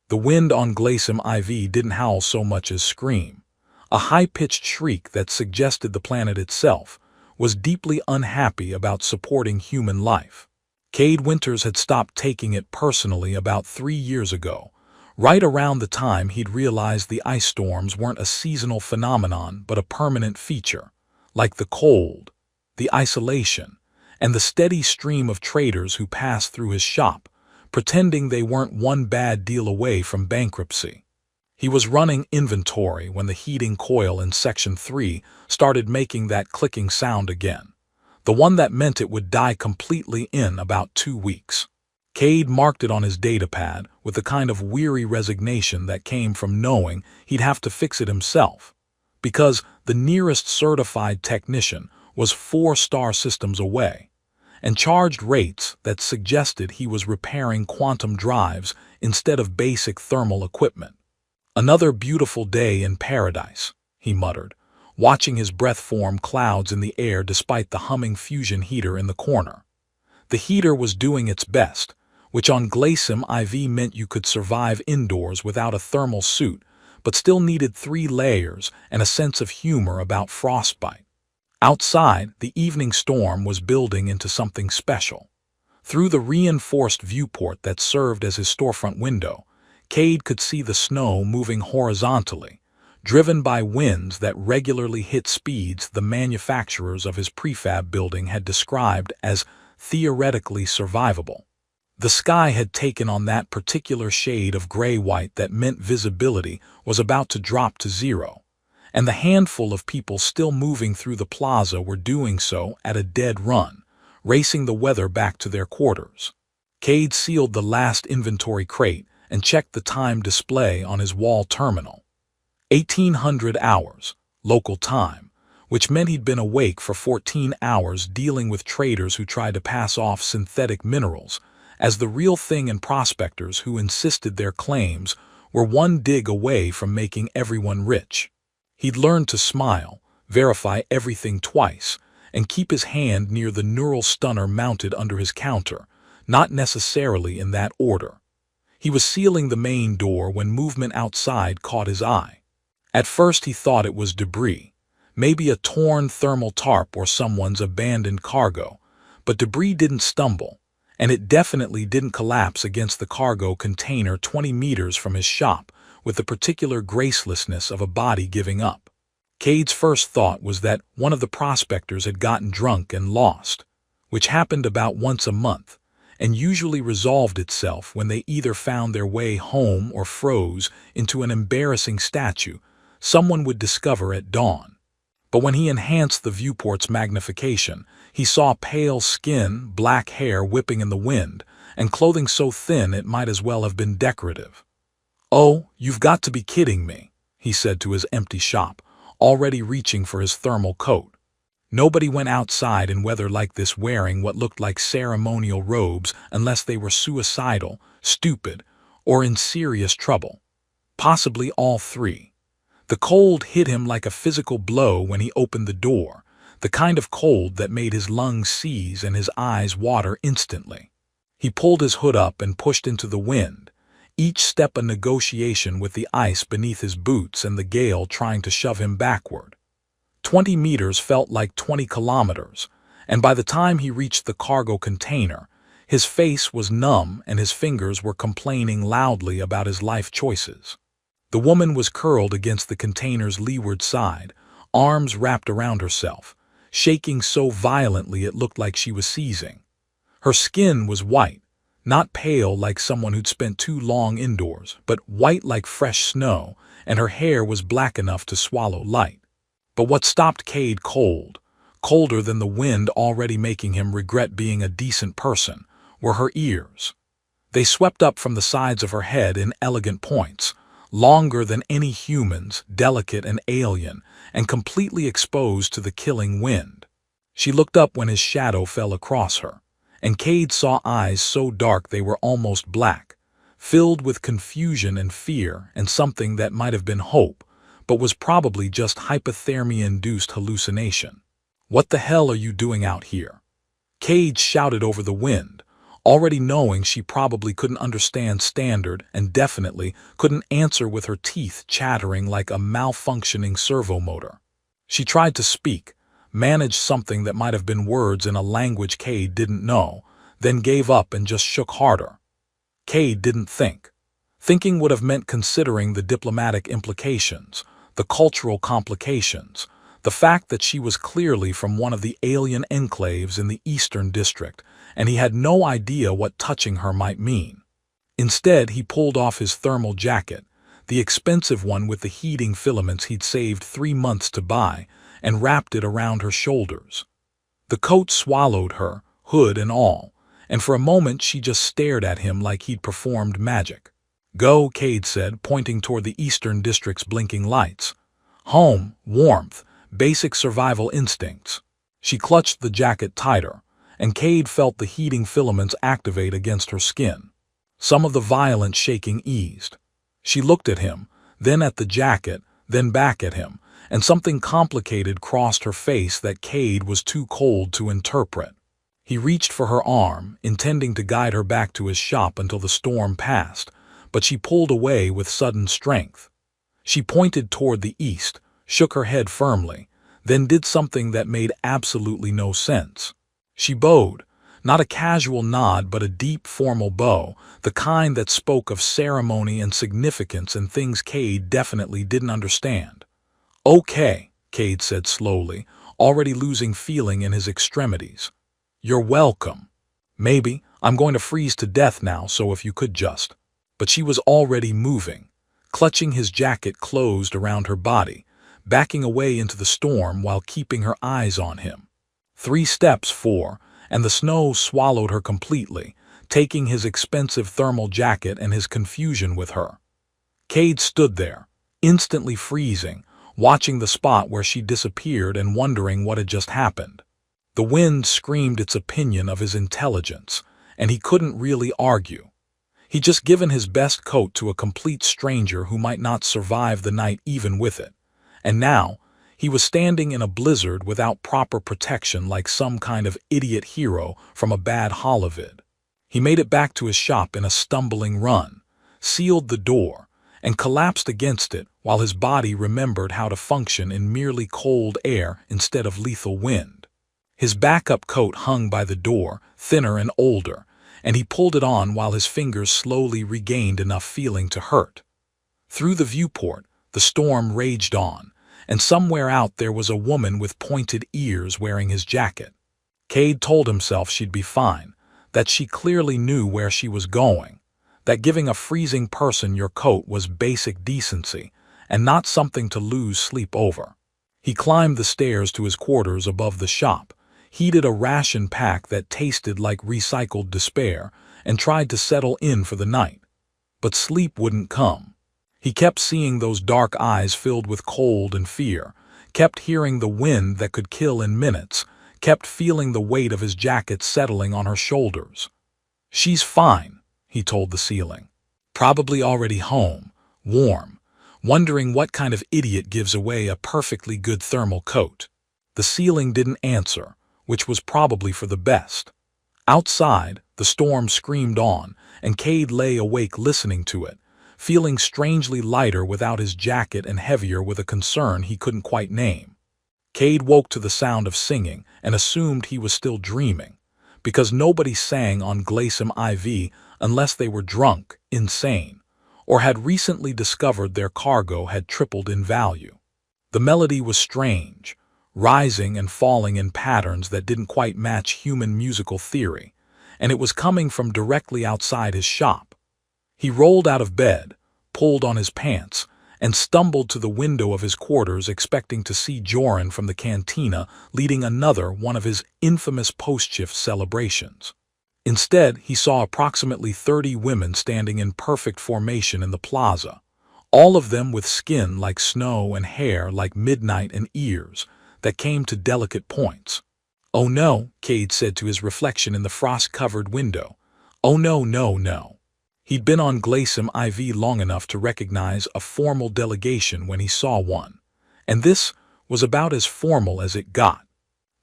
The wind on Glacium IV didn't howl so much as scream. A high-pitched shriek that suggested the planet itself was deeply unhappy about supporting human life. Cade Winters had stopped taking it personally about 3 years ago, right around the time he'd realized the ice storms weren't a seasonal phenomenon but a permanent feature, like the cold, the isolation, and the steady stream of traders who passed through his shop, pretending they weren't one bad deal away from bankruptcy. He was running inventory when the heating coil in Section 3 started making that clicking sound again, the one that meant it would die completely in about 2 weeks. Cade marked it on his datapad with the kind of weary resignation that came from knowing he'd have to fix it himself, because the nearest certified technician was 4 star systems away, and charged rates that suggested he was repairing quantum drives instead of basic thermal equipment. "Another beautiful day in paradise," he muttered, watching his breath form clouds in the air despite the humming fusion heater in the corner. The heater was doing its best, which on Glacium IV meant you could survive indoors without a thermal suit, but still needed 3 layers and a sense of humor about frostbite. Outside, the evening storm was building into something special. Through the reinforced viewport that served as his storefront window, Cade could see the snow moving horizontally, driven by winds that regularly hit speeds the manufacturers of his prefab building had described as theoretically survivable. The sky had taken on that particular shade of gray-white that meant visibility was about to drop to 0, and the handful of people still moving through the plaza were doing so at a dead run, racing the weather back to their quarters. Cade sealed the last inventory crate and checked the time display on his wall terminal. 1800 hours, local time, which meant he'd been awake for 14 hours dealing with traders who tried to pass off synthetic minerals as the real thing and prospectors who insisted their claims were one dig away from making everyone rich. He'd learned to smile, verify everything twice, and keep his hand near the neural stunner mounted under his counter, not necessarily in that order. He was sealing the main door when movement outside caught his eye. At first he thought it was debris, maybe a torn thermal tarp or someone's abandoned cargo, but debris didn't stumble, and it definitely didn't collapse against the cargo container 20 meters from his shop with the particular gracelessness of a body giving up. Cade's first thought was that one of the prospectors had gotten drunk and lost, which happened about once a month, and usually resolved itself when they either found their way home or froze into an embarrassing statue someone would discover at dawn. But when he enhanced the viewport's magnification, he saw pale skin, black hair whipping in the wind, and clothing so thin it might as well have been decorative. "Oh, you've got to be kidding me," he said to his empty shop, already reaching for his thermal coat. Nobody went outside in weather like this wearing what looked like ceremonial robes unless they were suicidal, stupid, or in serious trouble. Possibly all 3. The cold hit him like a physical blow when he opened the door, the kind of cold that made his lungs seize and his eyes water instantly. He pulled his hood up and pushed into the wind, each step a negotiation with the ice beneath his boots and the gale trying to shove him backward. 20 meters felt like 20 kilometers, and by the time he reached the cargo container, his face was numb and his fingers were complaining loudly about his life choices. The woman was curled against the container's leeward side, arms wrapped around herself, shaking so violently it looked like she was seizing. Her skin was white, not pale like someone who'd spent too long indoors, but white like fresh snow, and her hair was black enough to swallow light. But what stopped Cade cold, colder than the wind already making him regret being a decent person, were her ears. They swept up from the sides of her head in elegant points, longer than any human's, delicate and alien, and completely exposed to the killing wind. She looked up when his shadow fell across her, and Cade saw eyes so dark they were almost black, filled with confusion and fear and something that might have been hope, but was probably just hypothermia-induced hallucination. "What the hell are you doing out here?" Cade shouted over the wind, already knowing she probably couldn't understand standard and definitely couldn't answer with her teeth chattering like a malfunctioning servo motor. She tried to speak, managed something that might have been words in a language Cade didn't know, then gave up and just shook harder. Cade didn't think. Thinking would have meant considering the diplomatic implications, the cultural complications, the fact that she was clearly from one of the alien enclaves in the Eastern District, and he had no idea what touching her might mean. Instead, he pulled off his thermal jacket, the expensive one with the heating filaments he'd saved 3 months to buy, and wrapped it around her shoulders. The coat swallowed her, hood and all, and for a moment she just stared at him like he'd performed magic. "Go," Cade said, pointing toward the Eastern District's blinking lights. "Home, warmth, basic survival instincts." She clutched the jacket tighter, and Cade felt the heating filaments activate against her skin. Some of the violent shaking eased. She looked at him, then at the jacket, then back at him, and something complicated crossed her face that Cade was too cold to interpret. He reached for her arm, intending to guide her back to his shop until the storm passed, but she pulled away with sudden strength. She pointed toward the east, shook her head firmly, then did something that made absolutely no sense. She bowed, not a casual nod but a deep formal bow, the kind that spoke of ceremony and significance and things Cade definitely didn't understand. "Okay," Cade said slowly, already losing feeling in his extremities. "You're welcome. Maybe I'm going to freeze to death now, so if you could just—" But she was already moving, clutching his jacket closed around her body, backing away into the storm while keeping her eyes on him. 3 steps, 4, and the snow swallowed her completely, taking his expensive thermal jacket and his confusion with her. Cade stood there, instantly freezing, watching the spot where she disappeared and wondering what had just happened. The wind screamed its opinion of his intelligence, and he couldn't really argue. He'd just given his best coat to a complete stranger who might not survive the night even with it, and now he was standing in a blizzard without proper protection like some kind of idiot hero from a bad Hollywood. He made it back to his shop in a stumbling run, sealed the door, and collapsed against it while his body remembered how to function in merely cold air instead of lethal wind. His backup coat hung by the door, thinner and older, and he pulled it on while his fingers slowly regained enough feeling to hurt. Through the viewport, the storm raged on, and somewhere out there was a woman with pointed ears wearing his jacket. Cade told himself she'd be fine, that she clearly knew where she was going, that giving a freezing person your coat was basic decency and not something to lose sleep over. He climbed the stairs to his quarters above the shop, heated a ration pack that tasted like recycled despair, and tried to settle in for the night. But sleep wouldn't come. He kept seeing those dark eyes filled with cold and fear, kept hearing the wind that could kill in minutes, kept feeling the weight of his jacket settling on her shoulders. "She's fine," he told the ceiling. "Probably already home, warm, wondering what kind of idiot gives away a perfectly good thermal coat." The ceiling didn't answer, which was probably for the best. Outside, the storm screamed on, and Cade lay awake listening to it, feeling strangely lighter without his jacket and heavier with a concern he couldn't quite name. Cade woke to the sound of singing and assumed he was still dreaming, because nobody sang on Galactic IV unless they were drunk, insane, or had recently discovered their cargo had tripled in value. The melody was strange, rising and falling in patterns that didn't quite match human musical theory, and it was coming from directly outside his shop. He rolled out of bed, pulled on his pants, and stumbled to the window of his quarters expecting to see Joran from the cantina leading another one of his infamous post-shift celebrations. Instead, he saw approximately 30 women standing in perfect formation in the plaza, all of them with skin like snow and hair like midnight and ears that came to delicate points. "Oh no," Cade said to his reflection in the frost-covered window. "Oh no, no, no." He'd been on Galactic IV long enough to recognize a formal delegation when he saw one, and this was about as formal as it got.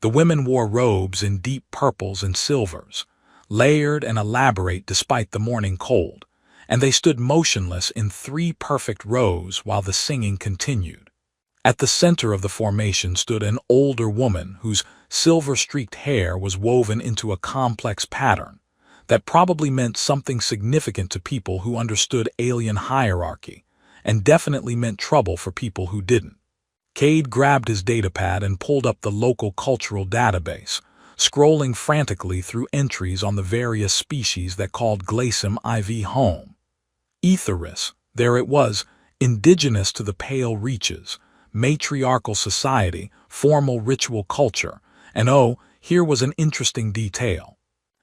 The women wore robes in deep purples and silvers, layered and elaborate despite the morning cold, and they stood motionless in 3 perfect rows while the singing continued. At the center of the formation stood an older woman whose silver-streaked hair was woven into a complex pattern that probably meant something significant to people who understood alien hierarchy, and definitely meant trouble for people who didn't. Cade grabbed his datapad and pulled up the local cultural database, scrolling frantically through entries on the various species that called Galactic IV home. Aetheris, there it was, indigenous to the Pale Reaches, matriarchal society, formal ritual culture, and oh, here was an interesting detail.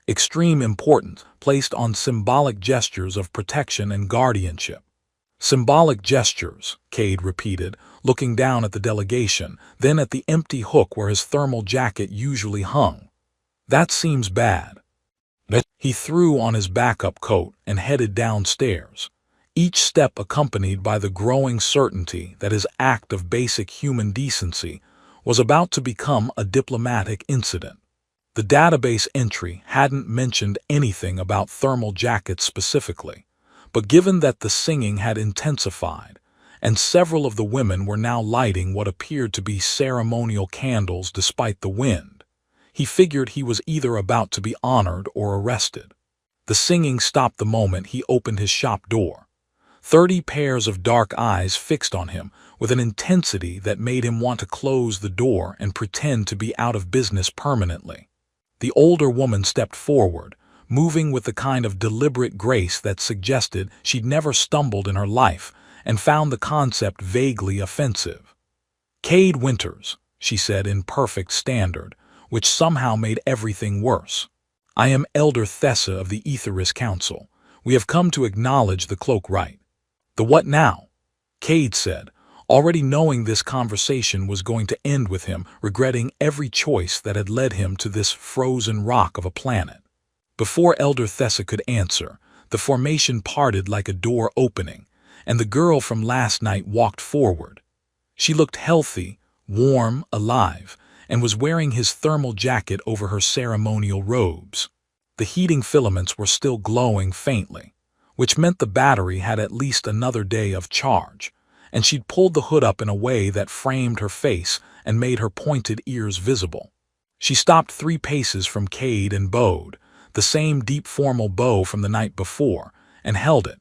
Extreme importance placed on symbolic gestures of protection and guardianship. Symbolic gestures, Cade repeated, looking down at the delegation, then at the empty hook where his thermal jacket usually hung. That seems bad. He threw on his backup coat and headed downstairs, each step accompanied by the growing certainty that his act of basic human decency was about to become a diplomatic incident. The database entry hadn't mentioned anything about thermal jackets specifically, but given that the singing had intensified, and several of the women were now lighting what appeared to be ceremonial candles despite the wind, he figured he was either about to be honored or arrested. The singing stopped the moment he opened his shop door. 30 pairs of dark eyes fixed on him with an intensity that made him want to close the door and pretend to be out of business permanently. The older woman stepped forward, moving with the kind of deliberate grace that suggested she'd never stumbled in her life and found the concept vaguely offensive. "Cade Winters," she said in perfect standard, which somehow made everything worse. "I am Elder Thessa of the Aetheris Council. We have come to acknowledge the cloak right." "The what now?" Cade said, already knowing this conversation was going to end with him regretting every choice that had led him to this frozen rock of a planet. Before Elder Thessa could answer, the formation parted like a door opening, and the girl from last night walked forward. She looked healthy, warm, alive, and was wearing his thermal jacket over her ceremonial robes. The heating filaments were still glowing faintly, which meant the battery had at least another day of charge, and she'd pulled the hood up in a way that framed her face and made her pointed ears visible. She stopped 3 paces from Cade and bowed, the same deep formal bow from the night before, and held it.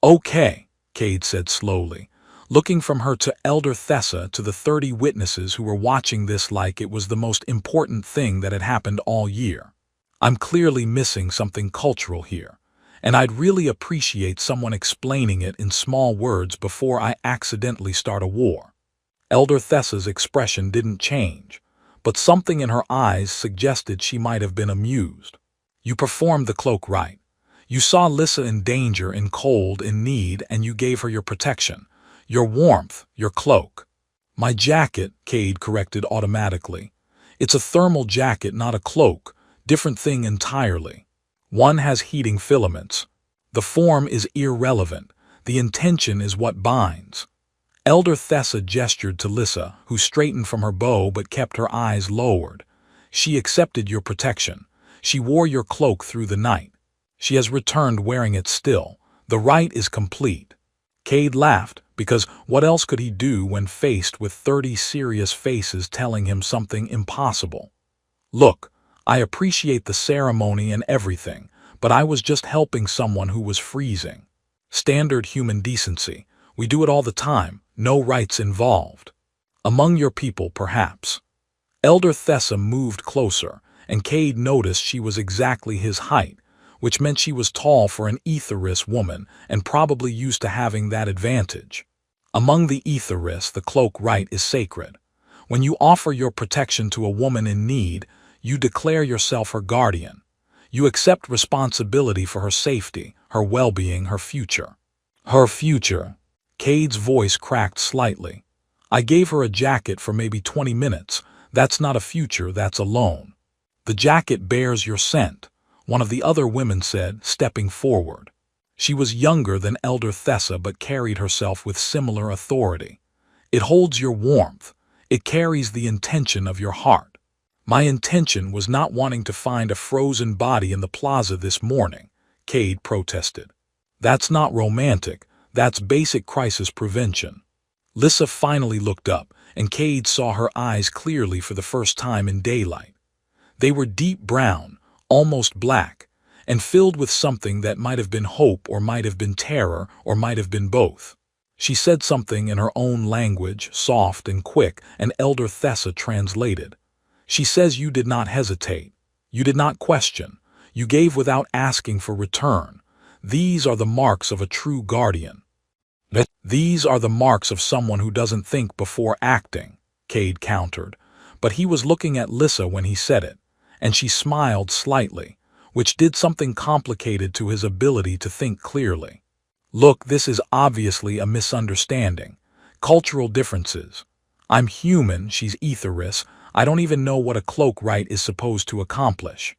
"Okay," Cade said slowly, looking from her to Elder Thessa to the 30 witnesses who were watching this like it was the most important thing that had happened all year. "I'm clearly missing something cultural here, and I'd really appreciate someone explaining it in small words before I accidentally start a war." Elder Thessa's expression didn't change, but something in her eyes suggested she might have been amused. "You performed the cloak right. You saw Lissa in danger, in cold, in need, and you gave her your protection, your warmth, your cloak." "My jacket," Cade corrected automatically. "It's a thermal jacket, not a cloak. Different thing entirely. One has heating filaments. The form is irrelevant. The intention is what binds." Elder Thessa gestured to Lissa, who straightened from her bow but kept her eyes lowered. "She accepted your protection. She wore your cloak through the night. She has returned wearing it still. The rite is complete." Cade laughed, because what else could he do when faced with 30 serious faces telling him something impossible? "Look, I appreciate the ceremony and everything, but I was just helping someone who was freezing. Standard human decency. We do it all the time, no rights involved. Among your people, perhaps." Elder Thessa moved closer, and Cade noticed she was exactly his height, which meant she was tall for an Aetheris woman and probably used to having that advantage. "Among the Aetheris, the cloak rite is sacred. When you offer your protection to a woman in need, you declare yourself her guardian. You accept responsibility for her safety, her well-being, her future." "Her future." Cade's voice cracked slightly. "I gave her a jacket for maybe 20 minutes. That's not a future, that's a loan." "The jacket bears your scent," one of the other women said, stepping forward. She was younger than Elder Thessa but carried herself with similar authority. "It holds your warmth. It carries the intention of your heart." My intention was not wanting to find a frozen body in the plaza this morning, Cade protested. That's not romantic, that's basic crisis prevention. Lissa finally looked up, and Cade saw her eyes clearly for the first time in daylight. They were deep brown, almost black, and filled with something that might have been hope or might have been terror or might have been both. She said something in her own language, soft and quick, and Elder Thessa translated. She says you did not hesitate. You did not question. You gave without asking for return. These are the marks of a true guardian. These are the marks of someone who doesn't think before acting, Cade countered. But he was looking at Lissa when he said it, and she smiled slightly, which did something complicated to his ability to think clearly. Look, this is obviously a misunderstanding. Cultural differences. I'm human, she's etherous. I don't even know what a cloak rite is supposed to accomplish.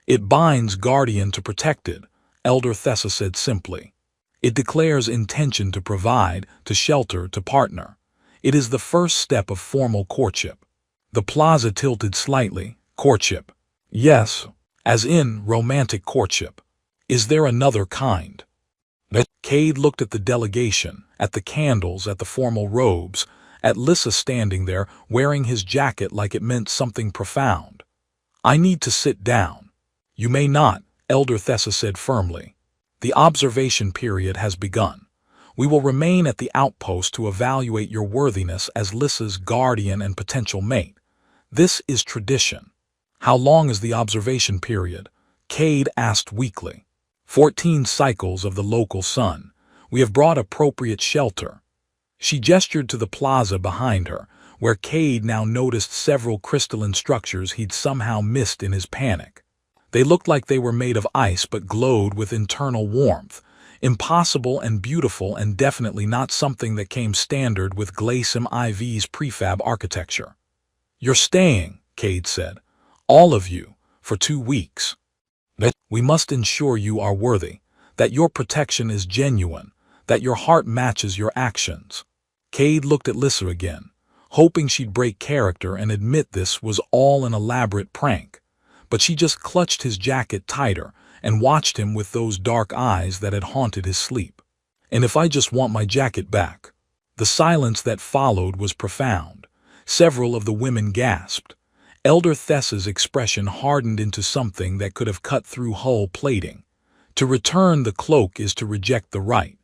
It binds guardian to protected, Elder Thessa said simply. It declares intention to provide, to shelter, to partner. It is the first step of formal courtship. The plaza tilted slightly. Courtship. Yes, as in romantic courtship. Is there another kind? Cade looked at the delegation, at the candles, at the formal robes, at Lissa standing there wearing his jacket like it meant something profound. I need to sit down. You may not, Elder Thessa said firmly. The observation period has begun. We will remain at the outpost to evaluate your worthiness as Lissa's guardian and potential mate. This is tradition. How long is the observation period? Cade asked weakly. 14 cycles of the local sun. We have brought appropriate shelter. She gestured to the plaza behind her, where Cade now noticed several crystalline structures he'd somehow missed in his panic. They looked like they were made of ice but glowed with internal warmth. Impossible and beautiful, and definitely not something that came standard with Galactic IV's prefab architecture. You're staying, Cade said. All of you, for 2 weeks. We must ensure you are worthy, that your protection is genuine, that your heart matches your actions. Cade looked at Lissa again, hoping she'd break character and admit this was all an elaborate prank. But she just clutched his jacket tighter and watched him with those dark eyes that had haunted his sleep. And if I just want my jacket back? The silence that followed was profound. Several of the women gasped. Elder Thessa's expression hardened into something that could have cut through hull plating. To return the cloak is to reject the right.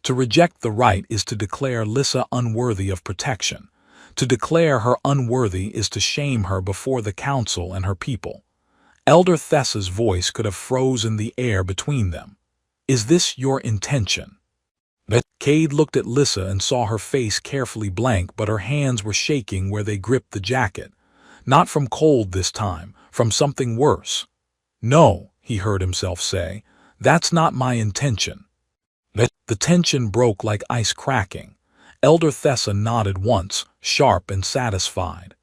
To reject the right is to declare Lissa unworthy of protection. To declare her unworthy is to shame her before the council and her people. Elder Thessa's voice could have frozen the air between them. Is this your intention? Cade looked at Lissa and saw her face carefully blank, but her hands were shaking where they gripped the jacket. Not from cold this time, from something worse. No, he heard himself say, that's not my intention. The tension broke like ice cracking. Elder Thessa nodded once, sharp and satisfied.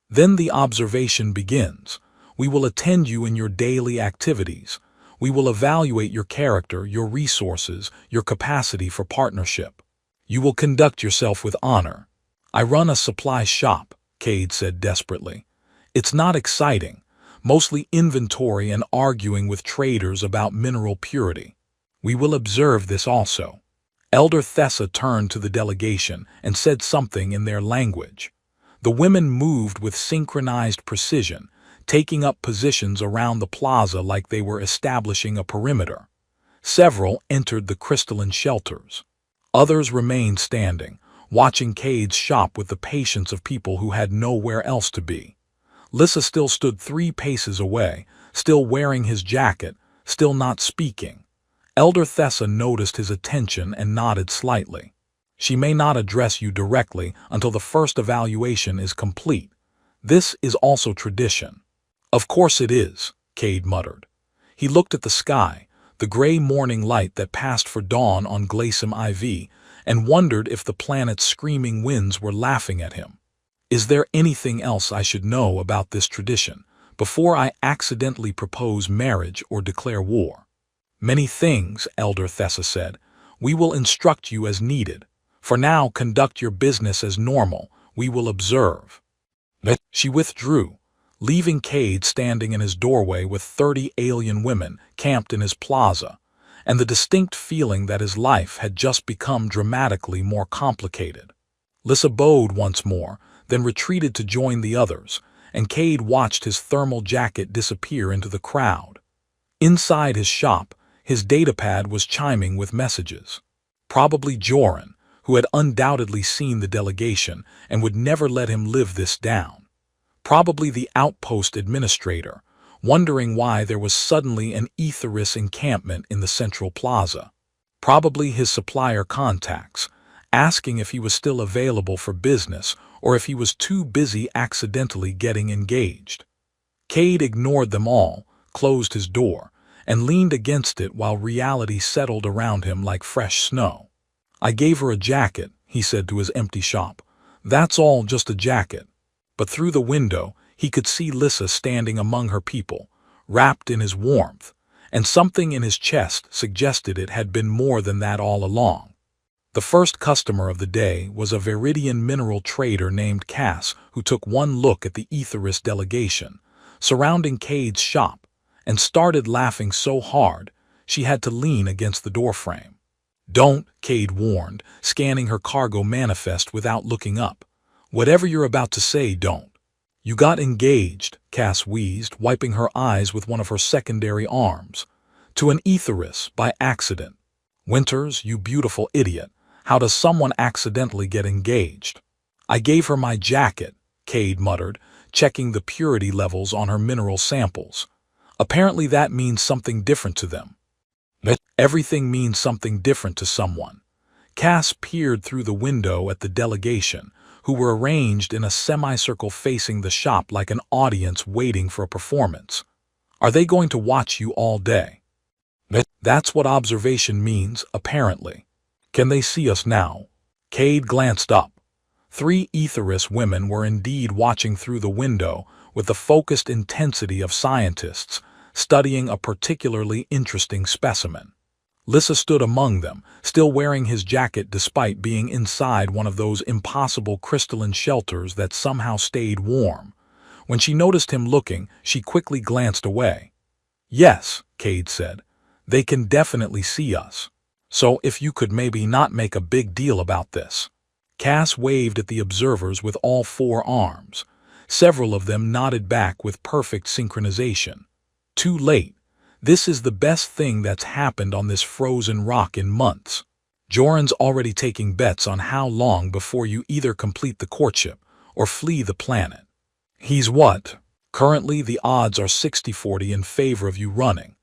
Then the observation begins. We will attend you in your daily activities. We will evaluate your character, your resources, your capacity for partnership. You will conduct yourself with honor. I run a supply shop, Cade said desperately. It's not exciting, mostly inventory and arguing with traders about mineral purity. We will observe this also. Elder Thessa turned to the delegation and said something in their language. The women moved with synchronized precision, taking up positions around the plaza like they were establishing a perimeter. Several entered the crystalline shelters. Others remained standing, watching Cade's shop with the patience of people who had nowhere else to be. Lissa still stood 3 paces away, still wearing his jacket, still not speaking. Elder Thessa noticed his attention and nodded slightly. She may not address you directly until the first evaluation is complete. This is also tradition. Of course it is, Cade muttered. He looked at the sky, the gray morning light that passed for dawn on Galactic IV, and wondered if the planet's screaming winds were laughing at him. Is there anything else I should know about this tradition before I accidentally propose marriage or declare war? Many things, Elder Thessa said. We will instruct you as needed. For now, conduct your business as normal. We will observe. She withdrew. leaving Cade standing in his doorway with 30 alien women camped in his plaza, and the distinct feeling that his life had just become dramatically more complicated. Lissa bowed once more, then retreated to join the others, and Cade watched his thermal jacket disappear into the crowd. Inside his shop, his datapad was chiming with messages. Probably Joran, who had undoubtedly seen the delegation and would never let him live this down. Probably the outpost administrator, wondering why there was suddenly an Aetheris encampment in the central plaza. Probably his supplier contacts, asking if he was still available for business or if he was too busy accidentally getting engaged. Cade ignored them all, closed his door, and leaned against it while reality settled around him like fresh snow. "I gave her a jacket," he said to his empty shop. "That's all, just a jacket." But through the window, he could see Lissa standing among her people, wrapped in his warmth, and something in his chest suggested it had been more than that all along. The first customer of the day was a Viridian mineral trader named Cass, who took one look at the Aetheris delegation surrounding Cade's shop and started laughing so hard she had to lean against the doorframe. "Don't," Cade warned, scanning her cargo manifest without looking up. "Whatever you're about to say, don't." "You got engaged," Cass wheezed, wiping her eyes with one of her secondary arms. "To an Aetheris, by accident." "Winters, you beautiful idiot. How does someone accidentally get engaged?" "I gave her my jacket," Cade muttered, checking the purity levels on her mineral samples. "Apparently that means something different to them." "Everything means something different to someone." Cass peered through the window at the delegation, who were arranged in a semicircle facing the shop like an audience waiting for a performance. "Are they going to watch you all day?" "That's what observation means, apparently." "Can they see us now?" Cade glanced up. 3 Aetheris women were indeed watching through the window with the focused intensity of scientists studying a particularly interesting specimen. Lissa stood among them, still wearing his jacket despite being inside one of those impossible crystalline shelters that somehow stayed warm. When she noticed him looking, she quickly glanced away. "Yes," Cade said, "they can definitely see us. So if you could maybe not make a big deal about this." Cass waved at the observers with all 4 arms. Several of them nodded back with perfect synchronization. "Too late. This is the best thing that's happened on this frozen rock in months. Joran's already taking bets on how long before you either complete the courtship or flee the planet. He's what? Currently the odds are 60-40 in favor of you running."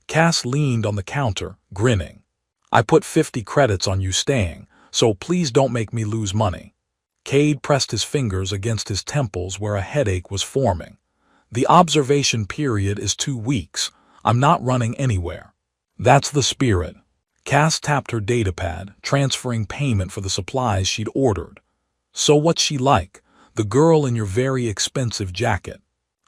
Cass leaned on the counter, grinning. "I put 50 credits on you staying, so please don't make me lose money." Cade pressed his fingers against his temples where a headache was forming. "The observation period is 2 weeks. I'm not running anywhere." "That's the spirit." Cass tapped her datapad, transferring payment for the supplies she'd ordered. "So what's she like, the girl in your very expensive jacket?"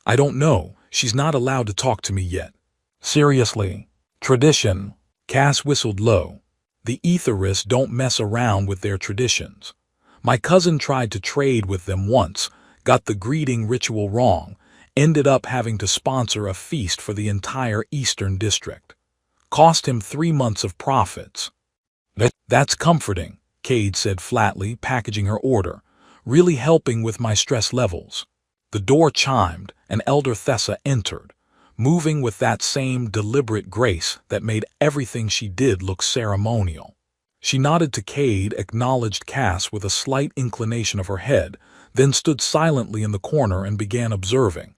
"I don't know. She's not allowed to talk to me yet." "Seriously. Tradition." Cass whistled low. "The Aetheris don't mess around with their traditions. My cousin tried to trade with them once, got the greeting ritual wrong, ended up having to sponsor a feast for the entire Eastern District. Cost him 3 months of profits." "That's comforting," Cade said flatly, packaging her order. "Really helping with my stress levels." The door chimed, and Elder Thessa entered, moving with that same deliberate grace that made everything she did look ceremonial. She nodded to Cade, acknowledged Cass with a slight inclination of her head, then stood silently in the corner and began observing.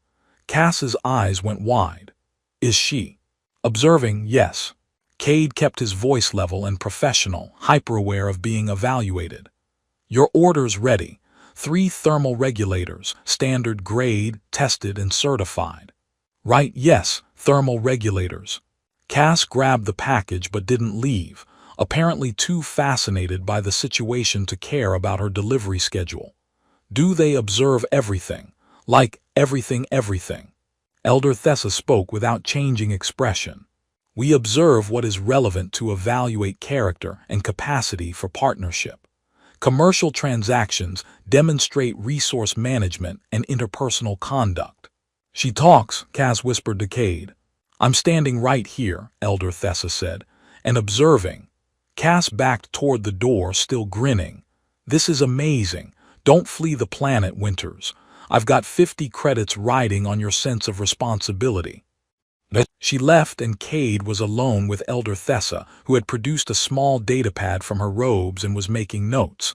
Cass's eyes went wide. "Is she?" "Observing, yes." Cade kept his voice level and professional, hyper-aware of being evaluated. "Your order's ready. 3 thermal regulators, standard grade, tested and certified." "Right, yes, thermal regulators." Cass grabbed the package but didn't leave, apparently too fascinated by the situation to care about her delivery schedule. "Do they observe everything? Like everything?" Elder Thessa spoke without changing expression. "We observe what is relevant to evaluate character and capacity for partnership. Commercial transactions demonstrate resource management and interpersonal conduct." She talks, Cass whispered to Cade. I'm standing right here, Elder Thessa said, and observing. Cass backed toward the door, still grinning. This is amazing. Don't flee the planet, Winters. I've got 50 credits riding on your sense of responsibility. She left, and Cade was alone with Elder Thessa, who had produced a small datapad from her robes and was making notes.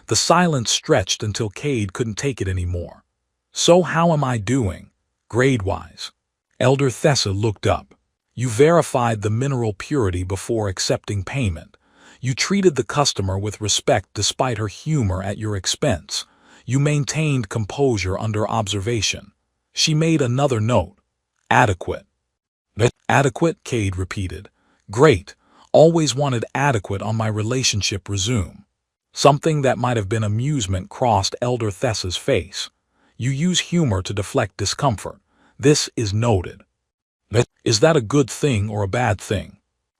The silence stretched until Cade couldn't take it anymore. So how am I doing? Grade-wise. Elder Thessa looked up. You verified the mineral purity before accepting payment. You treated the customer with respect despite her humor at your expense. You maintained composure under observation. She made another note. Adequate. Adequate, Cade repeated. Great. Always wanted adequate on my relationship resume. Something that might have been amusement crossed Elder Thessa's face. You use humor to deflect discomfort. This is noted. Is that a good thing or a bad thing?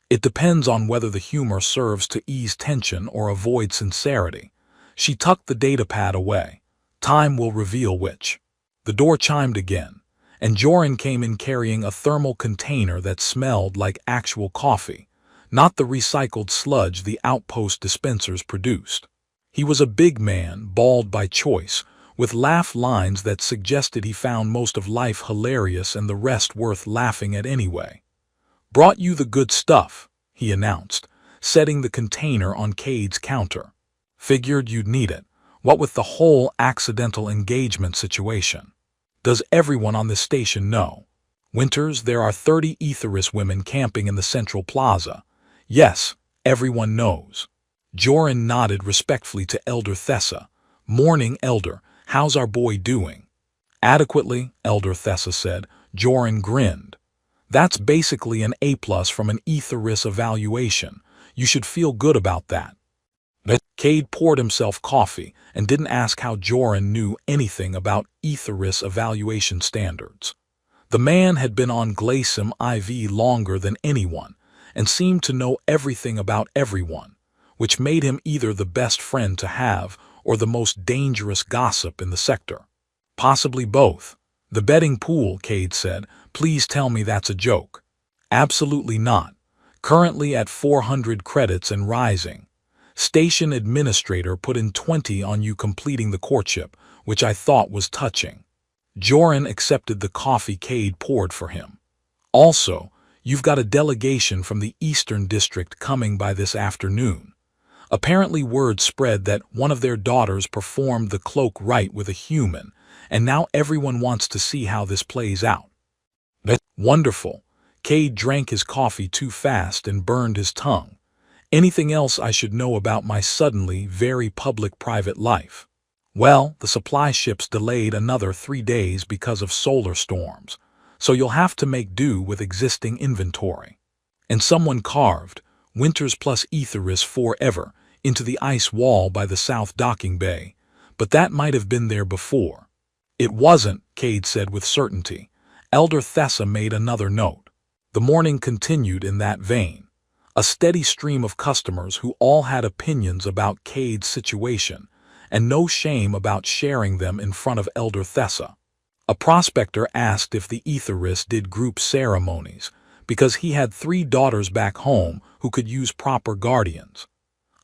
It depends on whether the humor serves to ease tension or avoid sincerity. She tucked the datapad away. Time will reveal which. The door chimed again, and Joran came in carrying a thermal container that smelled like actual coffee, not the recycled sludge the outpost dispensers produced. He was a big man, bald by choice, with laugh lines that suggested he found most of life hilarious and the rest worth laughing at anyway. Brought you the good stuff, he announced, setting the container on Cade's counter. Figured you'd need it, what with the whole accidental engagement situation. Does everyone on this station know? Winters, there are 30 Aetheris women camping in the central plaza. Yes, everyone knows. Joran nodded respectfully to Elder Thessa. Morning, Elder. How's our boy doing? Adequately, Elder Thessa said. Joran grinned. That's basically an A+ from an Aetheris evaluation. You should feel good about that. Cade poured himself coffee and didn't ask how Joran knew anything about Aetheris evaluation standards. The man had been on Glacium IV longer than anyone and seemed to know everything about everyone, which made him either the best friend to have or the most dangerous gossip in the sector. Possibly both. The betting pool, Cade said. Please tell me that's a joke. Absolutely not. Currently at 400 credits and rising. Station administrator put in 20 on you completing the courtship, which I thought was touching. Joran accepted the coffee Cade poured for him. Also, you've got a delegation from the Eastern District coming by this afternoon. Apparently word spread that one of their daughters performed the cloak rite with a human, and now everyone wants to see how this plays out. Wonderful. Cade drank his coffee too fast and burned his tongue. Anything else I should know about my suddenly very public private life? Well, the supply ships delayed another 3 days because of solar storms, so you'll have to make do with existing inventory. And someone carved Winters plus Aetheris forever into the ice wall by the south docking bay, but that might have been there before. It wasn't, Cade said with certainty. Elder Thessa made another note. The morning continued in that vein. A steady stream of customers who all had opinions about Cade's situation, and no shame about sharing them in front of Elder Thessa. A prospector asked if the Aetheris did group ceremonies, because he had 3 daughters back home who could use proper guardians.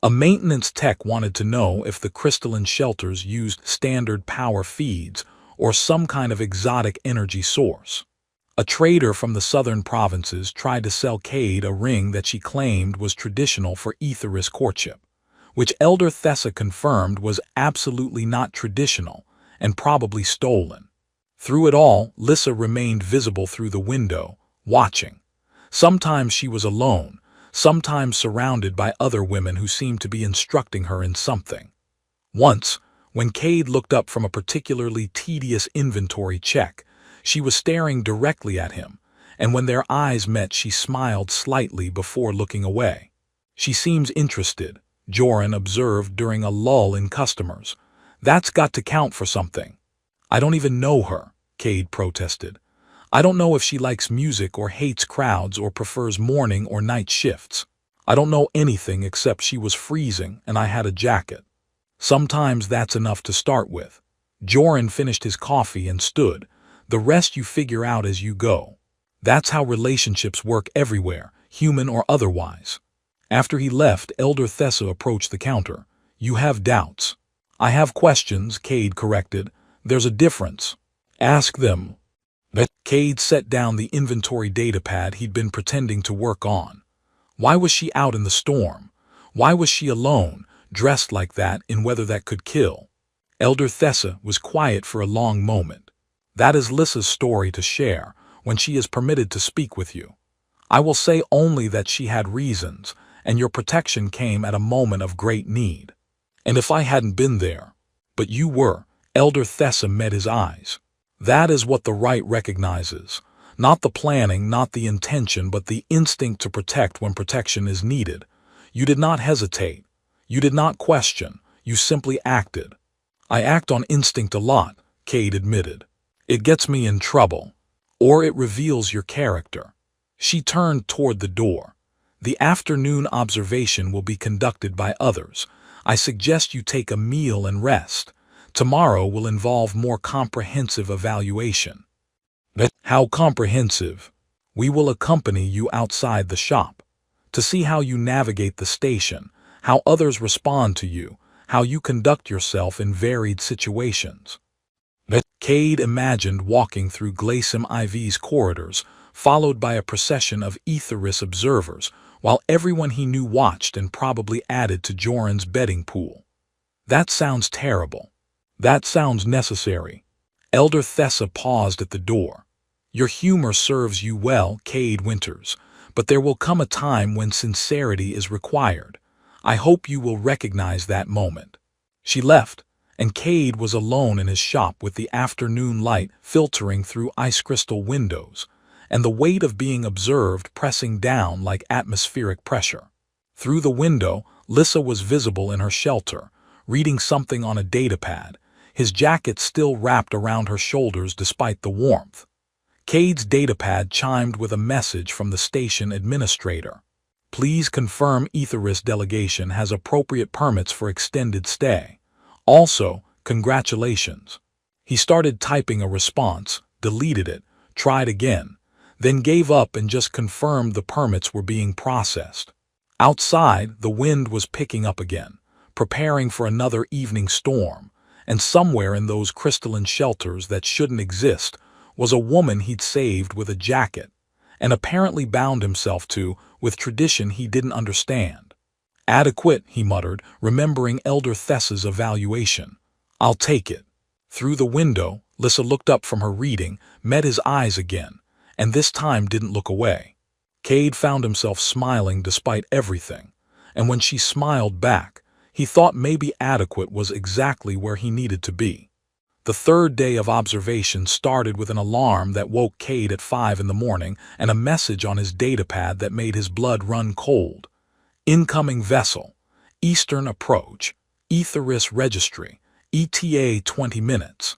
A maintenance tech wanted to know if the crystalline shelters used standard power feeds or some kind of exotic energy source. A trader from the southern provinces tried to sell Cade a ring that she claimed was traditional for Aetheris courtship, which Elder Thessa confirmed was absolutely not traditional and probably stolen. Through it all, Lissa remained visible through the window, watching. Sometimes she was alone, sometimes surrounded by other women who seemed to be instructing her in something. Once, when Cade looked up from a particularly tedious inventory check, she was staring directly at him, and when their eyes met she smiled slightly before looking away. She seems interested, Joran observed during a lull in customers. That's got to count for something. I don't even know her, Cade protested. I don't know if she likes music or hates crowds or prefers morning or night shifts. I don't know anything except she was freezing and I had a jacket. Sometimes that's enough to start with. Joran finished his coffee and stood, The rest you figure out as you go. That's how relationships work everywhere, human or otherwise. After he left, Elder Thessa approached the counter. You have doubts. I have questions, Cade corrected. There's a difference. Ask them. Cade set down the inventory datapad he'd been pretending to work on. Why was she out in the storm? Why was she alone, dressed like that in weather that could kill? Elder Thessa was quiet for a long moment. That is Lissa's story to share, when she is permitted to speak with you. I will say only that she had reasons, and your protection came at a moment of great need. And if I hadn't been there, but you were, Elder Thessa met his eyes. That is what the right recognizes. Not the planning, not the intention, but the instinct to protect when protection is needed. You did not hesitate. You did not question. You simply acted. I act on instinct a lot, Cade admitted. It gets me in trouble. Or it reveals your character. She turned toward the door. The afternoon observation will be conducted by others. I suggest you take a meal and rest. Tomorrow will involve more comprehensive evaluation. How comprehensive? We will accompany you outside the shop to see how you navigate the station, how others respond to you, how you conduct yourself in varied situations. Cade imagined walking through Galactic IV's corridors, followed by a procession of Aetheris observers, while everyone he knew watched and probably added to Joran's betting pool. That sounds terrible. That sounds necessary. Elder Thessa paused at the door. Your humor serves you well, Cade Winters, but there will come a time when sincerity is required. I hope you will recognize that moment. She left, and Cade was alone in his shop with the afternoon light filtering through ice crystal windows, and the weight of being observed pressing down like atmospheric pressure. Through the window, Lissa was visible in her shelter, reading something on a datapad, his jacket still wrapped around her shoulders despite the warmth. Cade's datapad chimed with a message from the station administrator. Please confirm Aetheris delegation has appropriate permits for extended stay. Also, congratulations. He started typing a response, deleted it, tried again, then gave up and just confirmed the permits were being processed. Outside, the wind was picking up again, preparing for another evening storm, and somewhere in those crystalline shelters that shouldn't exist was a woman he'd saved with a jacket, and apparently bound himself to with tradition he didn't understand. Adequate, he muttered, remembering Elder Thessa's evaluation. I'll take it. Through the window, Lissa looked up from her reading, met his eyes again, and this time didn't look away. Cade found himself smiling despite everything, and when she smiled back, he thought maybe Adequate was exactly where he needed to be. The third day of observation started with an alarm that woke Cade at 5 in the morning and a message on his datapad that made his blood run cold. Incoming vessel, Eastern approach, Aetheris registry, ETA 20 minutes.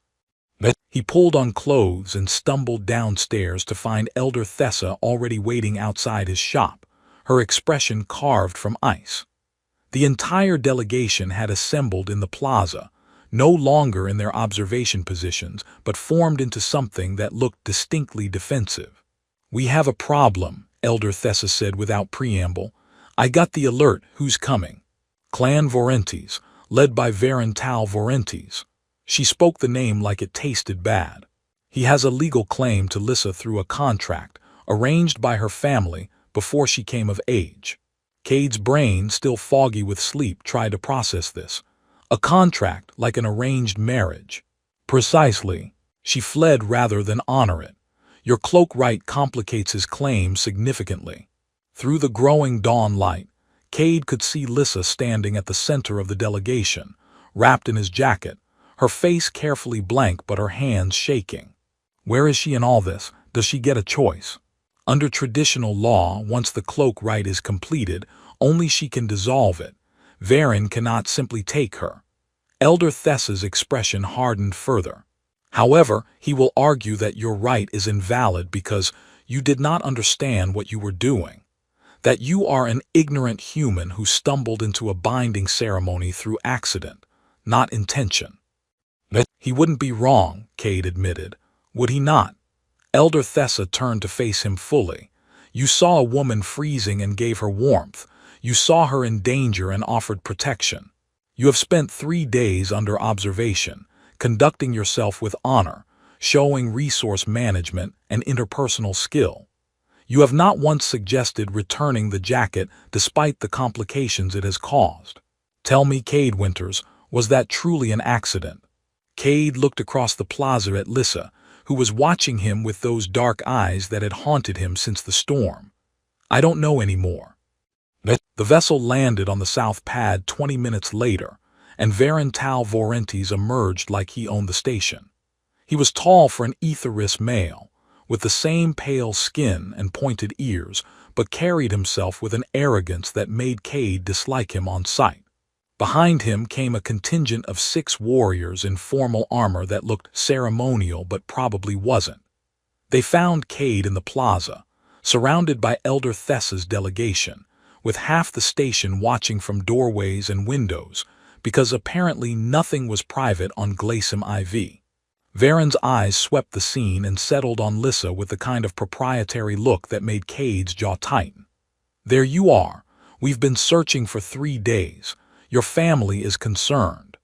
He pulled on clothes and stumbled downstairs to find Elder Thessa already waiting outside his shop, her expression carved from ice. The entire delegation had assembled in the plaza, no longer in their observation positions, but formed into something that looked distinctly defensive. We have a problem, Elder Thessa said without preamble. I got the alert, who's coming? Clan Vorentes, led by Varental Vorentes. She spoke the name like it tasted bad. He has a legal claim to Lissa through a contract, arranged by her family before she came of age. Cade's brain, still foggy with sleep, tried to process this. A contract like an arranged marriage. Precisely. She fled rather than honor it. Your cloak right complicates his claim significantly. Through the growing dawn light, Cade could see Lissa standing at the center of the delegation, wrapped in his jacket, her face carefully blank but her hands shaking. Where is she in all this? Does she get a choice? Under traditional law, once the cloak rite is completed, only she can dissolve it. Varen cannot simply take her. Elder Thessa's expression hardened further. However, he will argue that your right is invalid because you did not understand what you were doing. That you are an ignorant human who stumbled into a binding ceremony through accident, not intention. He wouldn't be wrong, Cade admitted. Would he not? Elder Thessa turned to face him fully. You saw a woman freezing and gave her warmth. You saw her in danger and offered protection. You have spent 3 days under observation, conducting yourself with honor, showing resource management and interpersonal skill. You have not once suggested returning the jacket despite the complications it has caused. Tell me, Cade Winters, was that truly an accident? Cade looked across the plaza at Lissa, who was watching him with those dark eyes that had haunted him since the storm. I don't know anymore. The vessel landed on the south pad 20 minutes later, and Varon Tal Vorentes emerged like he owned the station. He was tall for an Aetheris male, with the same pale skin and pointed ears, but carried himself with an arrogance that made Cade dislike him on sight. Behind him came a contingent of 6 warriors in formal armor that looked ceremonial but probably wasn't. They found Cade in the plaza, surrounded by Elder Thessa's delegation, with half the station watching from doorways and windows, because apparently nothing was private on Glacium IV. Varon's eyes swept the scene and settled on Lissa with the kind of proprietary look that made Cade's jaw tighten. There you are. We've been searching for 3 days. Your family is concerned.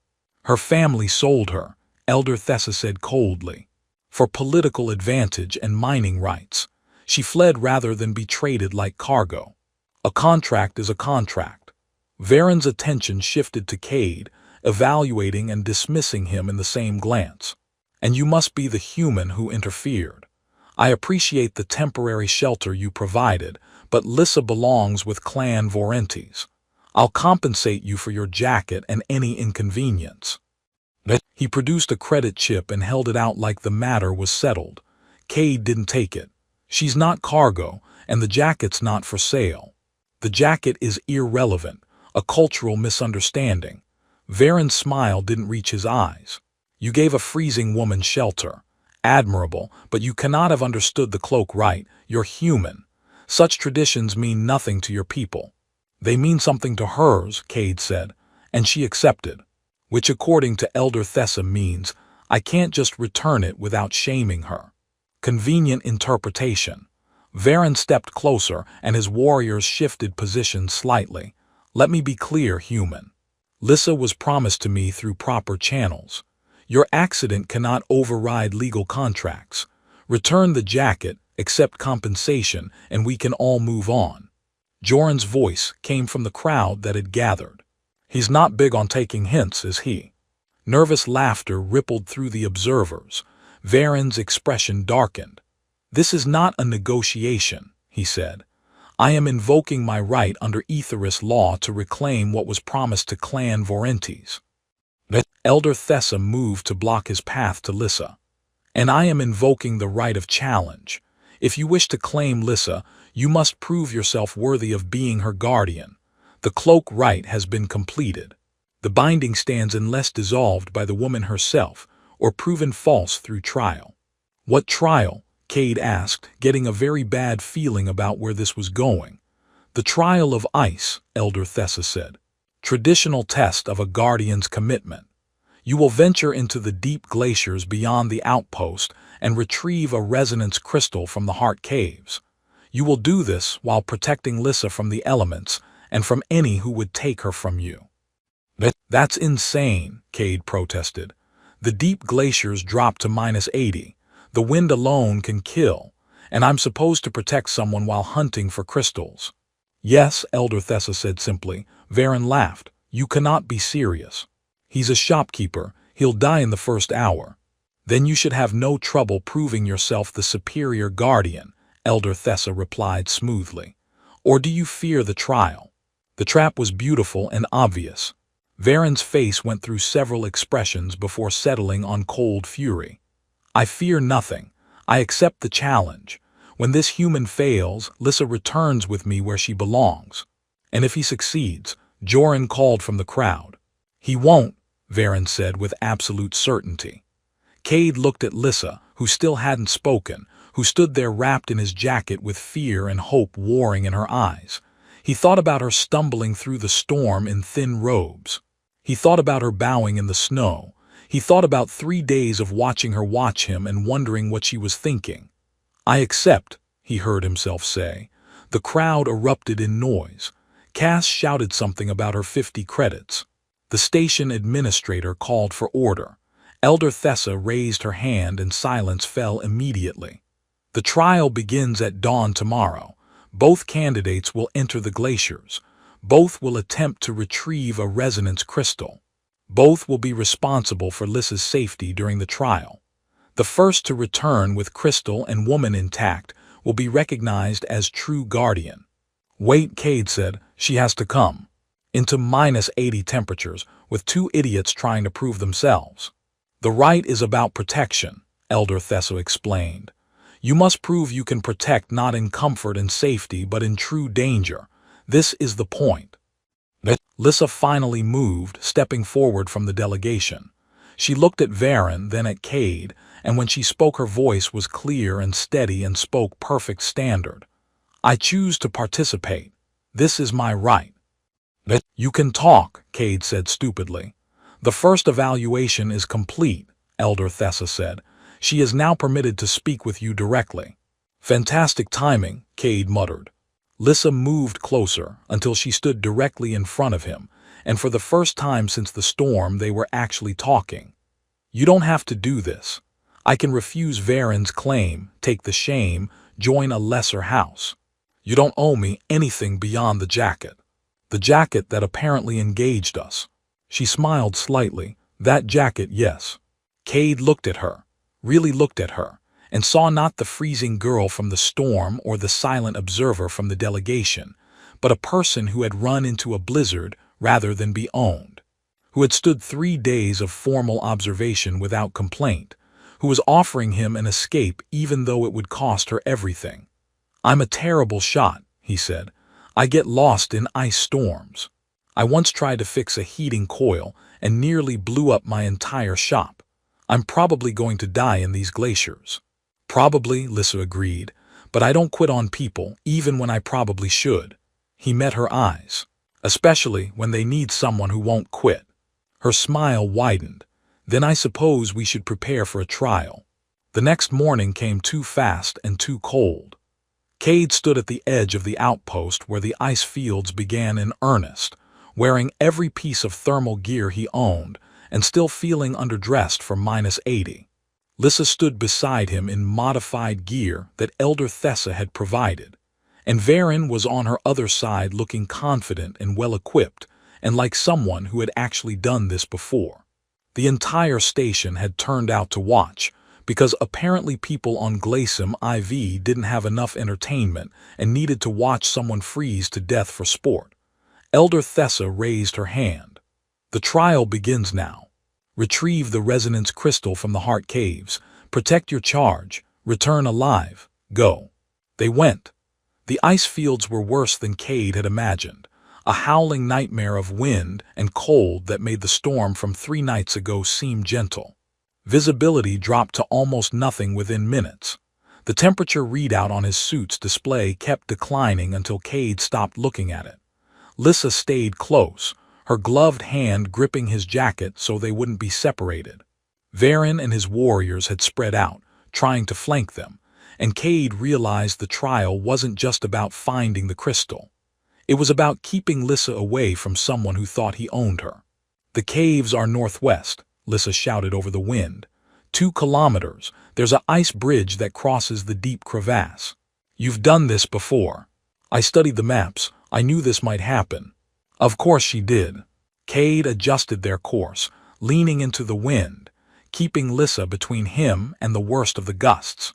Her family sold her, Elder Thessa said coldly, for political advantage and mining rights. She fled rather than be traded like cargo. A contract is a contract. Varon's attention shifted to Cade, evaluating and dismissing him in the same glance. And you must be the human who interfered. I appreciate the temporary shelter you provided, but Lissa belongs with Clan Vorentes. I'll compensate you for your jacket and any inconvenience. He produced a credit chip and held it out like the matter was settled. Cade didn't take it. She's not cargo, and the jacket's not for sale. The jacket is irrelevant, a cultural misunderstanding. Varon's smile didn't reach his eyes. You gave a freezing woman shelter. Admirable, but you cannot have understood the cloak right. You're human. Such traditions mean nothing to your people. They mean something to hers, Cade said, and she accepted, which according to Elder Thessa means I can't just return it without shaming her. Convenient interpretation. Varon stepped closer and his warriors shifted positions slightly. Let me be clear, human. Lissa was promised to me through proper channels. Your accident cannot override legal contracts. Return the jacket, accept compensation, and we can all move on. Joran's voice came from the crowd that had gathered. He's not big on taking hints, is he? Nervous laughter rippled through the observers. Varon's expression darkened. This is not a negotiation, he said. I am invoking my right under Aetheris law to reclaim what was promised to Clan Vorentes. Elder Thessa moved to block his path to Lissa. And I am invoking the right of challenge. If you wish to claim Lissa, you must prove yourself worthy of being her guardian. The cloak rite has been completed. The binding stands unless dissolved by the woman herself or proven false through trial. What trial? Cade asked, getting a very bad feeling about where this was going. The trial of ice, Elder Thessa said. Traditional test of a guardian's commitment. You will venture into the deep glaciers beyond the outpost and retrieve a resonance crystal from the heart caves. You will do this while protecting Lissa from the elements and from any who would take her from you. That's insane, Cade protested. The deep glaciers drop to -80. The wind alone can kill, and I'm supposed to protect someone while hunting for crystals. Yes, Elder Thessa said simply. Varon laughed. You cannot be serious. He's a shopkeeper. He'll die in the first hour. Then you should have no trouble proving yourself the superior guardian, Elder Thessa replied smoothly. Or do you fear the trial? The trap was beautiful and obvious. Varon's face went through several expressions before settling on cold fury. I fear nothing. I accept the challenge. When this human fails, Lissa returns with me where she belongs. And if he succeeds, Joran called from the crowd. He won't, Varon said with absolute certainty. Cade looked at Lissa, who still hadn't spoken, who stood there wrapped in his jacket with fear and hope warring in her eyes. He thought about her stumbling through the storm in thin robes. He thought about her bowing in the snow. He thought about 3 days of watching her watch him and wondering what she was thinking. "I accept," he heard himself say. The crowd erupted in noise. Cass shouted something about her 50 credits. The station administrator called for order. Elder Thessa raised her hand and silence fell immediately. "The trial begins at dawn tomorrow. Both candidates will enter the glaciers. Both will attempt to retrieve a resonance crystal. Both will be responsible for Lissa's safety during the trial. The first to return with crystal and woman intact will be recognized as true guardian." "Wait," Cade said. "She has to come." "Into -80 temperatures, with 2 idiots trying to prove themselves." "The rite is about protection," Elder Thessa explained. "You must prove you can protect not in comfort and safety but in true danger. This is the point." Lissa finally moved, stepping forward from the delegation. She looked at Varen, then at Cade, and when she spoke her voice was clear and steady and spoke perfect standard. "I choose to participate. This is my right." "You can talk," Cade said stupidly. "The first evaluation is complete," Elder Thessa said. "She is now permitted to speak with you directly." "Fantastic timing," Cade muttered. Lissa moved closer until she stood directly in front of him, and for the first time since the storm they were actually talking. "You don't have to do this. I can refuse Varen's claim, take the shame, join a lesser house. You don't owe me anything beyond the jacket. The jacket that apparently engaged us." She smiled slightly. "That jacket, yes." Cade looked at her, really looked at her, and saw not the freezing girl from the storm or the silent observer from the delegation, but a person who had run into a blizzard rather than be owned, who had stood 3 days of formal observation without complaint, who was offering him an escape even though it would cost her everything. "I'm a terrible shot," he said. "I get lost in ice storms. I once tried to fix a heating coil and nearly blew up my entire shop. I'm probably going to die in these glaciers." "Probably," Lissa agreed, "but I don't quit on people, even when I probably should." He met her eyes. "Especially when they need someone who won't quit." Her smile widened. "Then I suppose we should prepare for a trial." The next morning came too fast and too cold. Cade stood at the edge of the outpost where the ice fields began in earnest, wearing every piece of thermal gear he owned, and still feeling underdressed for -80. Lissa stood beside him in modified gear that Elder Thessa had provided, and Varen was on her other side looking confident and well-equipped, and like someone who had actually done this before. The entire station had turned out to watch, because apparently people on Glacium IV didn't have enough entertainment and needed to watch someone freeze to death for sport. Elder Thessa raised her hand. "The trial begins now. Retrieve the resonance crystal from the heart caves, protect your charge, return alive, go." They went. The ice fields were worse than Cade had imagined, a howling nightmare of wind and cold that made the storm from 3 nights ago seem gentle. Visibility dropped to almost nothing within minutes. The temperature readout on his suit's display kept declining until Cade stopped looking at it. Lissa stayed close, her gloved hand gripping his jacket so they wouldn't be separated. Varen and his warriors had spread out, trying to flank them, and Cade realized the trial wasn't just about finding the crystal. It was about keeping Lissa away from someone who thought he owned her. "The caves are northwest," Lissa shouted over the wind. 2 kilometers, there's an ice bridge that crosses the deep crevasse. You've done this before." "I studied the maps. I knew this might happen." "Of course she did." Cade adjusted their course, leaning into the wind, keeping Lissa between him and the worst of the gusts.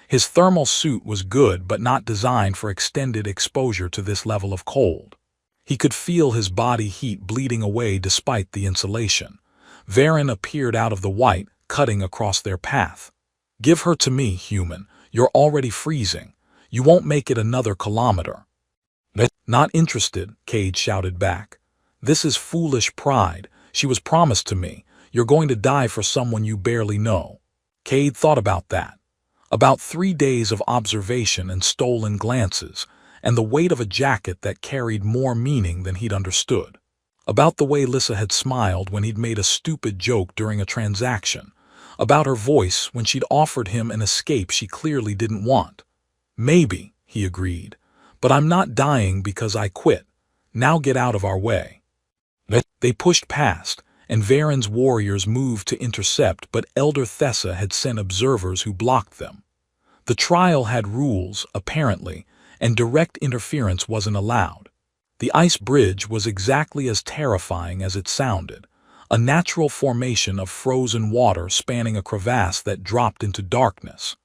His thermal suit was good but not designed for extended exposure to this level of cold. He could feel his body heat bleeding away despite the insulation. Varen appeared out of the white, cutting across their path. "Give her to me, human. You're already freezing. You won't make it another kilometer." "Not interested," Cade shouted back. "This is foolish pride. She was promised to me. You're going to die for someone you barely know." Cade thought about that. About 3 days of observation and stolen glances, and the weight of a jacket that carried more meaning than he'd understood. About the way Lissa had smiled when he'd made a stupid joke during a transaction. About her voice when she'd offered him an escape she clearly didn't want. "Maybe," he agreed, "but I'm not dying because I quit. Now get out of our way." They pushed past, and Varen's warriors moved to intercept, but Elder Thessa had sent observers who blocked them. The trial had rules, apparently, and direct interference wasn't allowed. The ice bridge was exactly as terrifying as it sounded, a natural formation of frozen water spanning a crevasse that dropped into darkness.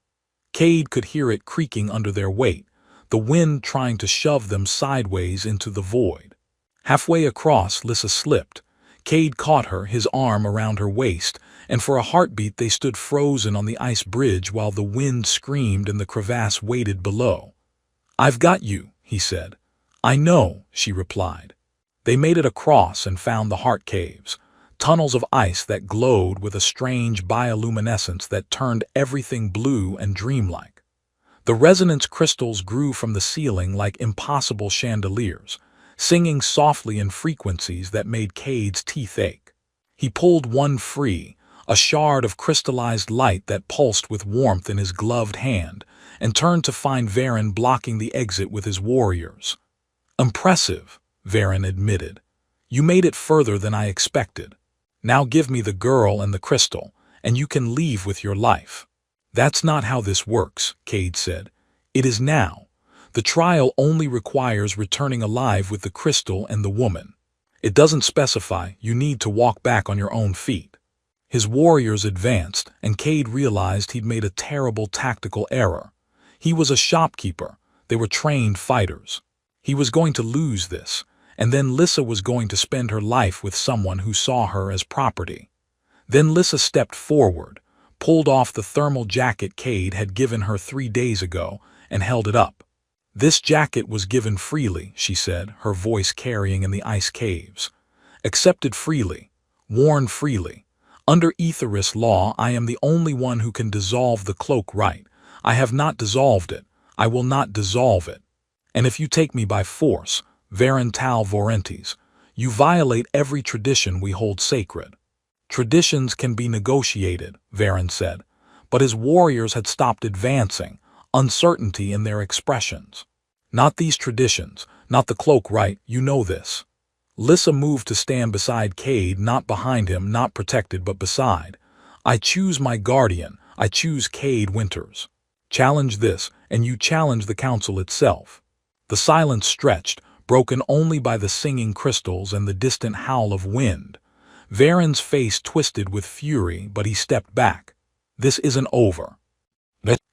Cade could hear it creaking under their weight, the wind trying to shove them sideways into the void. Halfway across, Lissa slipped. Cade caught her, his arm around her waist, and for a heartbeat they stood frozen on the ice bridge while the wind screamed and the crevasse waited below. "I've got you," he said. "I know," she replied. They made it across and found the heart caves, tunnels of ice that glowed with a strange bioluminescence that turned everything blue and dreamlike. The resonance crystals grew from the ceiling like impossible chandeliers, singing softly in frequencies that made Cade's teeth ache. He pulled one free, a shard of crystallized light that pulsed with warmth in his gloved hand, and turned to find Varen blocking the exit with his warriors. "Impressive," Varen admitted. "You made it further than I expected. Now give me the girl and the crystal, and you can leave with your life." "That's not how this works," Cade said. "It is now. The trial only requires returning alive with the crystal and the woman. It doesn't specify you need to walk back on your own feet." His warriors advanced, and Cade realized he'd made a terrible tactical error. He was a shopkeeper. They were trained fighters. He was going to lose this, and then Lissa was going to spend her life with someone who saw her as property. Then Lissa stepped forward, pulled off the thermal jacket Cade had given her 3 days ago, and held it up. "This jacket was given freely," she said, her voice carrying in the ice caves. "Accepted freely, worn freely. Under Aetheris law, I am the only one who can dissolve the cloak right. I have not dissolved it. I will not dissolve it. And if you take me by force, Varen Tal Vorentes, you violate every tradition we hold sacred." "Traditions can be negotiated," Varen said, but his warriors had stopped advancing, uncertainty in their expressions. "Not these traditions, not the cloak right, you know this." Lissa moved to stand beside Cade, not behind him, not protected, but beside. "I choose my guardian, I choose Cade Winters. Challenge this, and you challenge the council itself." The silence stretched, broken only by the singing crystals and the distant howl of wind. Varen's face twisted with fury, but he stepped back. "This isn't over."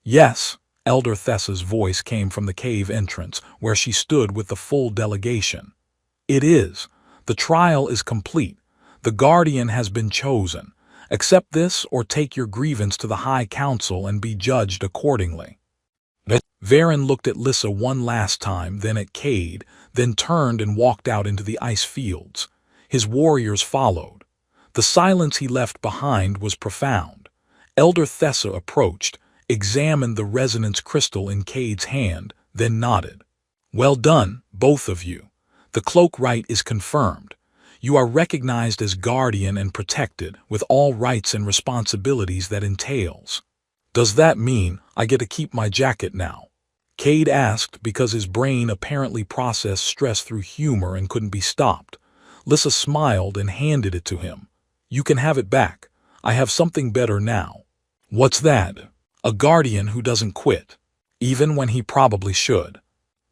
"Yes," Elder Thessa's voice came from the cave entrance, where she stood with the full delegation. "It is. The trial is complete. The guardian has been chosen. Accept this or take your grievance to the High Council and be judged accordingly." Varen looked at Lissa one last time, then at Cade, then turned and walked out into the ice fields. His warriors followed. The silence he left behind was profound. Elder Thessa approached, examined the resonance crystal in Cade's hand, then nodded. "Well done, both of you. The cloak right is confirmed. You are recognized as guardian and protected, with all rights and responsibilities that entails." "Does that mean I get to keep my jacket now?" Cade asked, because his brain apparently processed stress through humor and couldn't be stopped. Lissa smiled and handed it to him. "You can have it back. I have something better now." "What's that?" "A guardian who doesn't quit, even when he probably should."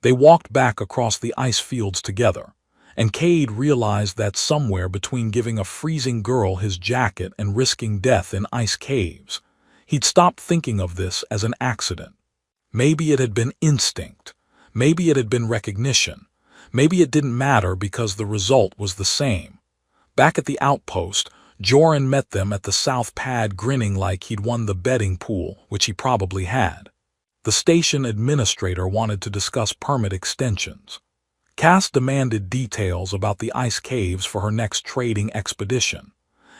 They walked back across the ice fields together, and Cade realized that somewhere between giving a freezing girl his jacket and risking death in ice caves, he'd stopped thinking of this as an accident. Maybe it had been instinct. Maybe it had been recognition. Maybe it didn't matter because the result was the same. Back at the outpost, Joran met them at the south pad, grinning like he'd won the betting pool, which he probably had. The station administrator wanted to discuss permit extensions. Cass demanded details about the ice caves for her next trading expedition,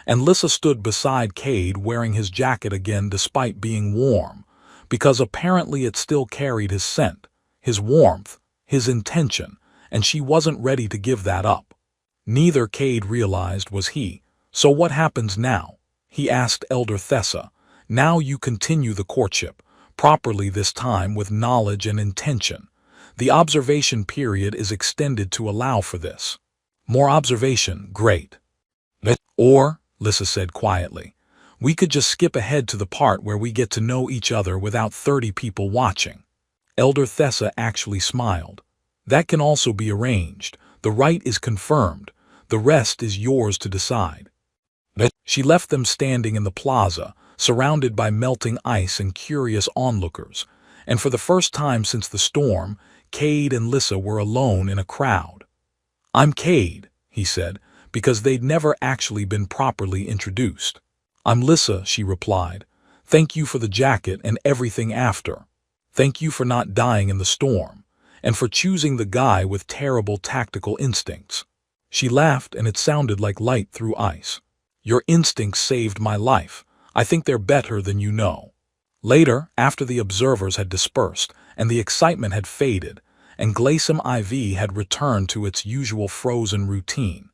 and Lissa stood beside Cade wearing his jacket again despite being warm, because apparently it still carried his scent, his warmth, his intention, and she wasn't ready to give that up. Neither Cade realized was he. So what happens now? He asked Elder Thessa. Now you continue the courtship, properly this time with knowledge and intention. The observation period is extended to allow for this. More observation, great. Or, Lissa said quietly, we could just skip ahead to the part where we get to know each other without 30 people watching. Elder Thessa actually smiled. That can also be arranged. The right is confirmed. The rest is yours to decide. She left them standing in the plaza, surrounded by melting ice and curious onlookers, and for the first time since the storm, Cade and Lissa were alone in a crowd. I'm Cade, he said, because they'd never actually been properly introduced. I'm Lissa, she replied. Thank you for the jacket and everything after. Thank you for not dying in the storm, and for choosing the guy with terrible tactical instincts. She laughed, and it sounded like light through ice. Your instincts saved my life. I think they're better than you know. Later, after the observers had dispersed and the excitement had faded, and Glacium IV had returned to its usual frozen routine,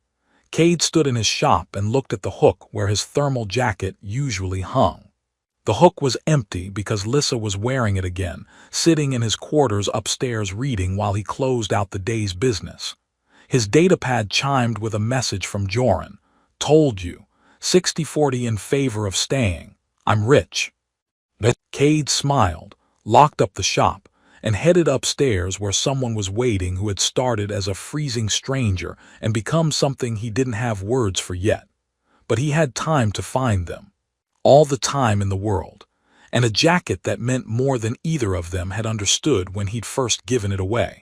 Cade stood in his shop and looked at the hook where his thermal jacket usually hung. The hook was empty because Lissa was wearing it again, sitting in his quarters upstairs reading while he closed out the day's business. His datapad chimed with a message from Joran. Told you. 60-40 in favor of staying. I'm rich. Cade smiled, locked up the shop, and headed upstairs where someone was waiting who had started as a freezing stranger and become something he didn't have words for yet. But he had time to find them. All the time in the world. And a jacket that meant more than either of them had understood when he'd first given it away.